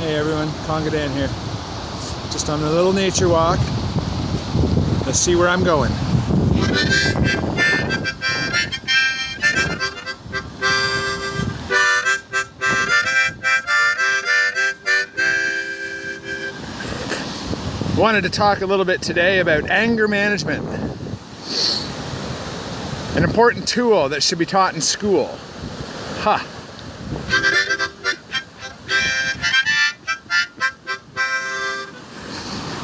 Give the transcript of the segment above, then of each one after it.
Hey everyone, Conga Dan here. Just on a little nature walk. Let's see where I'm going. Wanted to talk a little bit today about anger management. An important tool that should be taught in school. Ha!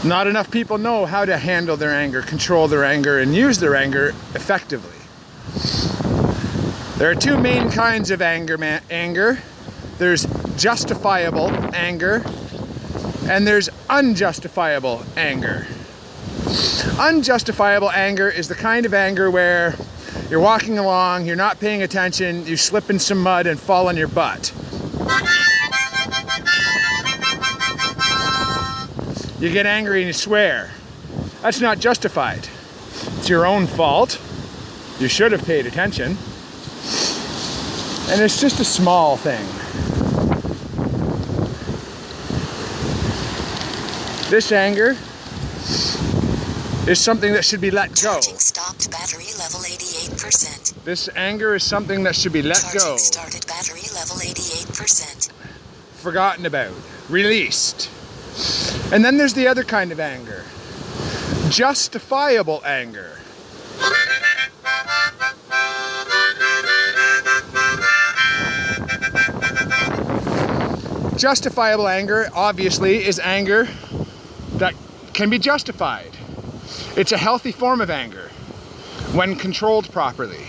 Not enough people know how to handle their anger, control their anger, and use their anger effectively. There are two main kinds of anger. There's justifiable anger, and there's unjustifiable anger. Unjustifiable anger is the kind of anger where you're walking along, you're not paying attention, you slip in some mud and fall on your butt. You get angry and you swear. That's not justified. It's your own fault. You should have paid attention. And it's just a small thing. This anger is something that should be let go. Charging stopped, battery level 88%. This anger is something that should be let go. Charging started, battery level 88%. Forgotten about. Released. And then there's the other kind of anger. Justifiable anger. Justifiable anger, obviously, is anger that can be justified. It's a healthy form of anger when controlled properly.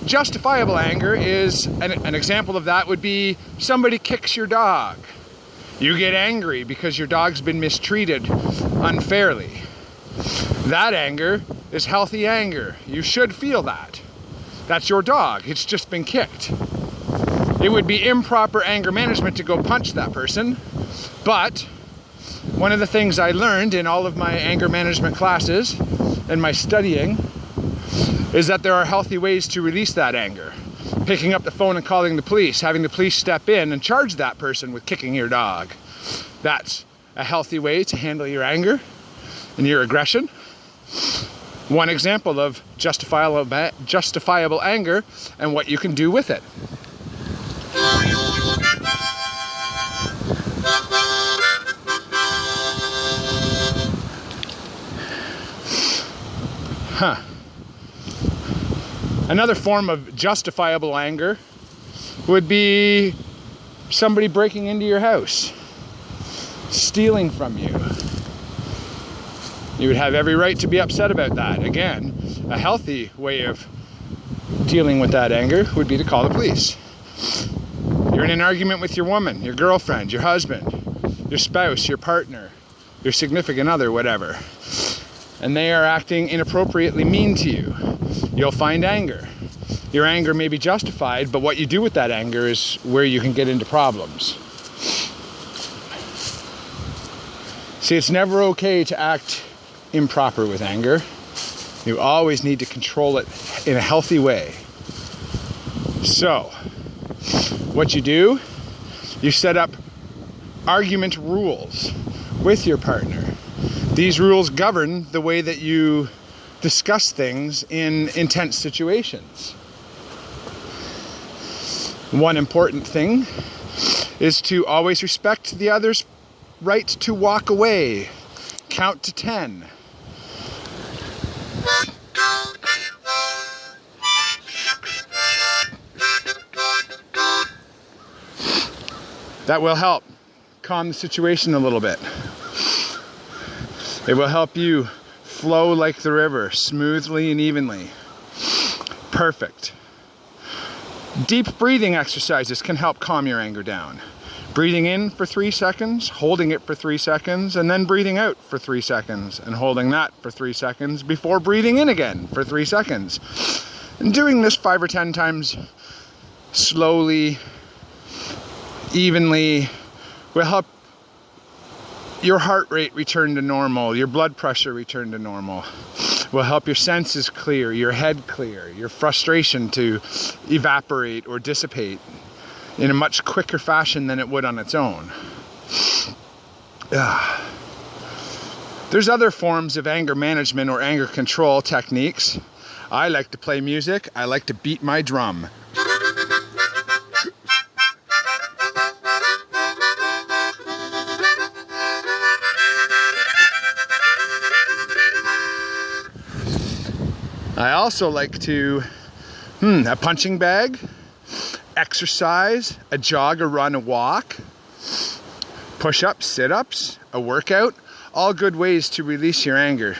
Justifiable anger is, an example of that would be somebody kicks your dog. You get angry because your dog's been mistreated unfairly. That anger is healthy anger. You should feel that. That's your dog. It's just been kicked. It would be improper anger management to go punch that person, but one of the things I learned in all of my anger management classes and my studying is that there are healthy ways to release that anger. Picking up the phone and calling the police, having the police step in and charge that person with kicking your dog. That's a healthy way to handle your anger and your aggression. One example of justifiable anger and what you can do with it. Another form of justifiable anger would be somebody breaking into your house, stealing from you. You would have every right to be upset about that. Again, a healthy way of dealing with that anger would be to call the police. You're in an argument with your woman, your girlfriend, your husband, your spouse, your partner, your significant other, whatever, and they are acting inappropriately mean to you. You'll find anger. Your anger may be justified, but what you do with that anger is where you can get into problems. See, it's never okay to act improper with anger. You always need to control it in a healthy way. So, what you do, you set up argument rules with your partner. These rules govern the way that you discuss things in intense situations. One important thing is to always respect the other's right to walk away. Count to 10. That will help calm the situation a little bit. It will help you flow like the river, smoothly and evenly. Perfect. Deep breathing exercises can help calm your anger down. Breathing in for 3 seconds, holding it for 3 seconds, and then breathing out for 3 seconds, and holding that for 3 seconds before breathing in again for 3 seconds. And doing this 5 or 10 times slowly, evenly, will help your heart rate return to normal, your blood pressure return to normal. Will help your senses clear, your head clear, your frustration to evaporate or dissipate in a much quicker fashion than it would on its own. There's other forms of anger management or anger control techniques. I like to play music. I like to beat my drum. I also like to, a punching bag, exercise, a jog, a run, a walk, push-ups, sit-ups, a workout, all good ways to release your anger.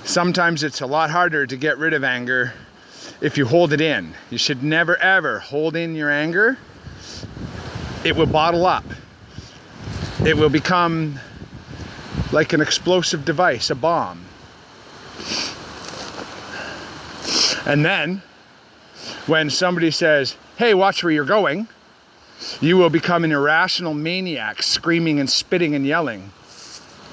Sometimes it's a lot harder to get rid of anger if you hold it in. You should never ever hold in your anger. It will bottle up. It will become like an explosive device, a bomb. And then, when somebody says, hey, watch where you're going, you will become an irrational maniac, screaming and spitting and yelling,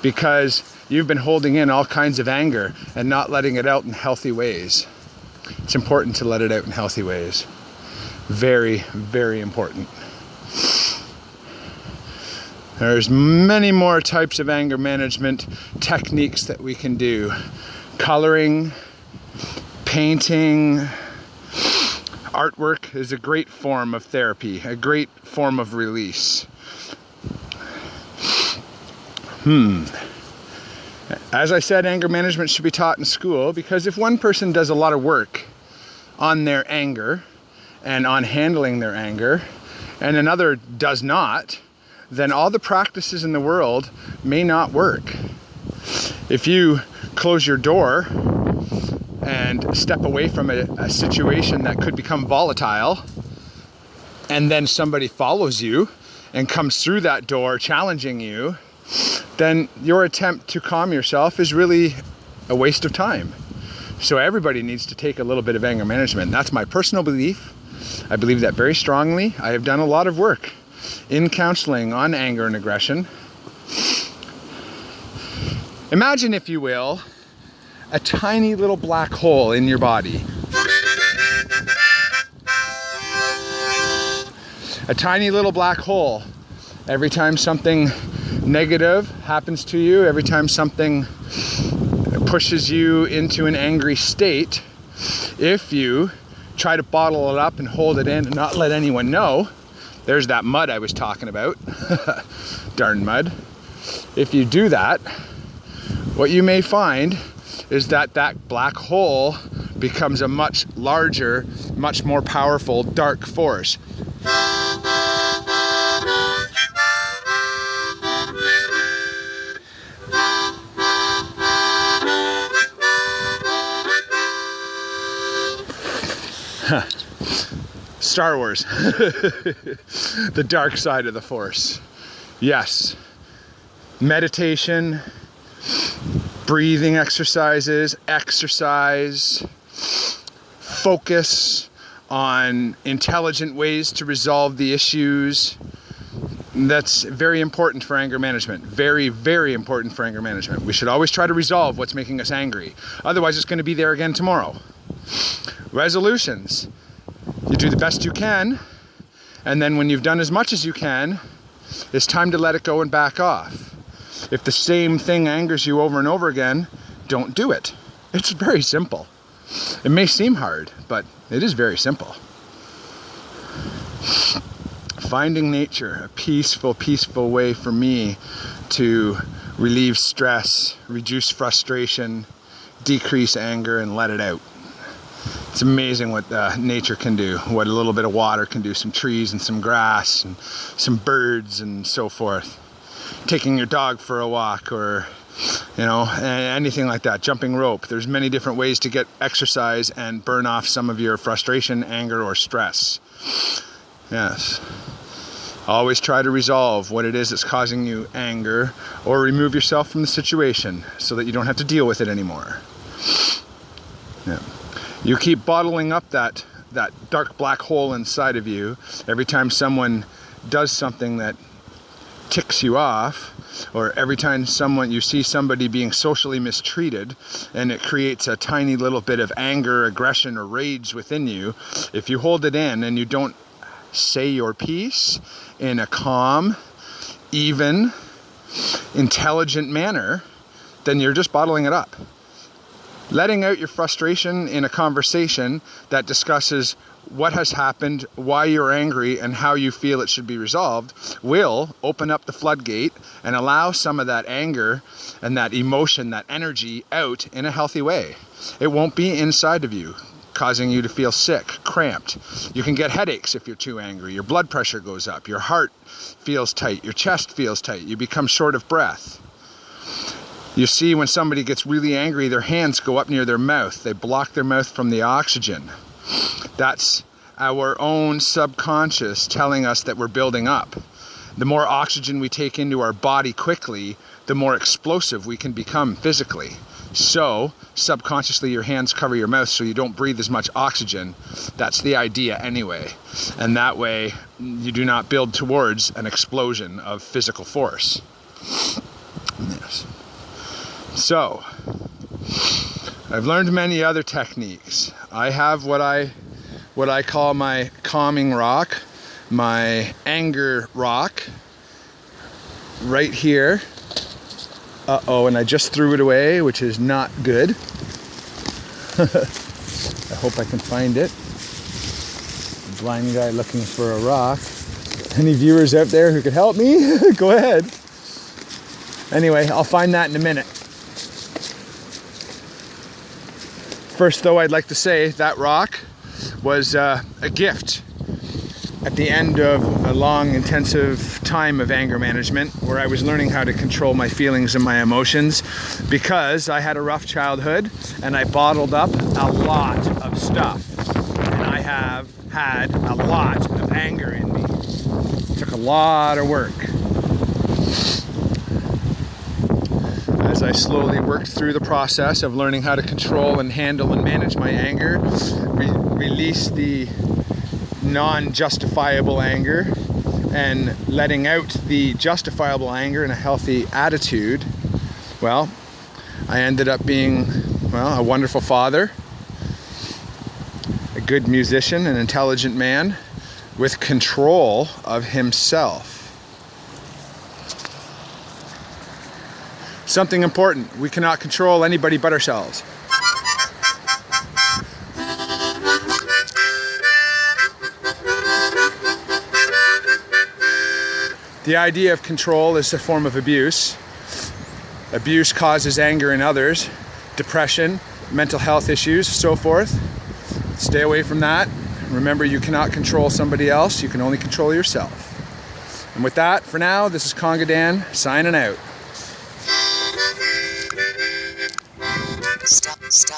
because you've been holding in all kinds of anger and not letting it out in healthy ways. It's important to let it out in healthy ways. Very, very important. There's many more types of anger management techniques that we can do. Coloring, painting, artwork is a great form of therapy, a great form of release. As I said, anger management should be taught in school, because if one person does a lot of work on their anger and on handling their anger, and another does not, then all the practices in the world may not work. If you close your door and step away from a situation that could become volatile, and then somebody follows you and comes through that door challenging you, then your attempt to calm yourself is really a waste of time. So everybody needs to take a little bit of anger management. That's my personal belief. I believe that very strongly. I have done a lot of work in counseling on anger and aggression. Imagine, if you will, a tiny little black hole in your body. A tiny little black hole. Every time something negative happens to you, every time something pushes you into an angry state, if you try to bottle it up and hold it in and not let anyone know, there's that mud I was talking about. Darn mud. If you do that, what you may find is that that black hole becomes a much larger, much more powerful dark force. Star Wars. The dark side of the Force. Yes. Meditation, breathing exercises, exercise, focus on intelligent ways to resolve the issues. That's very important for anger management. Very, very important for anger management. We should always try to resolve what's making us angry. Otherwise, it's going to be there again tomorrow. Resolutions. You do the best you can, and then when you've done as much as you can, it's time to let it go and back off. If the same thing angers you over and over again, don't do it. It's very simple. It may seem hard, but it is very simple. Finding nature, a peaceful, peaceful way for me to relieve stress, reduce frustration, decrease anger, and let it out. It's amazing what nature can do, what a little bit of water can do, some trees and some grass and some birds and so forth. Taking your dog for a walk, or anything like that, jumping rope. There's many different ways to get exercise and burn off some of your frustration, anger, or stress. Yes. Always try to resolve what it is that's causing you anger, or remove yourself from the situation so that you don't have to deal with it anymore. Yeah. You keep bottling up that dark black hole inside of you every time someone does something that ticks you off, or every time you see somebody being socially mistreated, and it creates a tiny little bit of anger, aggression, or rage within you. If you hold it in and you don't say your piece in a calm, even, intelligent manner, then you're just bottling it up. Letting out your frustration in a conversation that discusses what has happened, why you're angry, and how you feel it should be resolved will open up the floodgate and allow some of that anger and that emotion, that energy out in a healthy way. It won't be inside of you, causing you to feel sick, cramped. You can get headaches if you're too angry. Your blood pressure goes up. Your heart feels tight. Your chest feels tight. You become short of breath. You see, when somebody gets really angry, their hands go up near their mouth. They block their mouth from the oxygen. That's our own subconscious telling us that we're building up. The more oxygen we take into our body quickly, the more explosive we can become physically. So, subconsciously, your hands cover your mouth so you don't breathe as much oxygen. That's the idea anyway. And that way, you do not build towards an explosion of physical force. Yes. So, I've learned many other techniques. I have what I call my calming rock, my anger rock, right here. Uh-oh, and I just threw it away, which is not good. I hope I can find it. A blind guy looking for a rock. Any viewers out there who could help me? Go ahead. Anyway, I'll find that in a minute. First, though, I'd like to say that rock was a gift at the end of a long, intensive time of anger management, where I was learning how to control my feelings and my emotions, because I had a rough childhood and I bottled up a lot of stuff. And I have had a lot of anger in me. It took a lot of work. As I slowly worked through the process of learning how to control and handle and manage my anger, release the non-justifiable anger, and letting out the justifiable anger in a healthy attitude, well, I ended up being, well, a wonderful father, a good musician, an intelligent man with control of himself. Something important: we cannot control anybody but ourselves. The idea of control is a form of abuse. Abuse causes anger in others, depression, mental health issues, so forth. Stay away from that. Remember, you cannot control somebody else. You can only control yourself. And with that, for now, this is Conga Dan, signing out. Stop.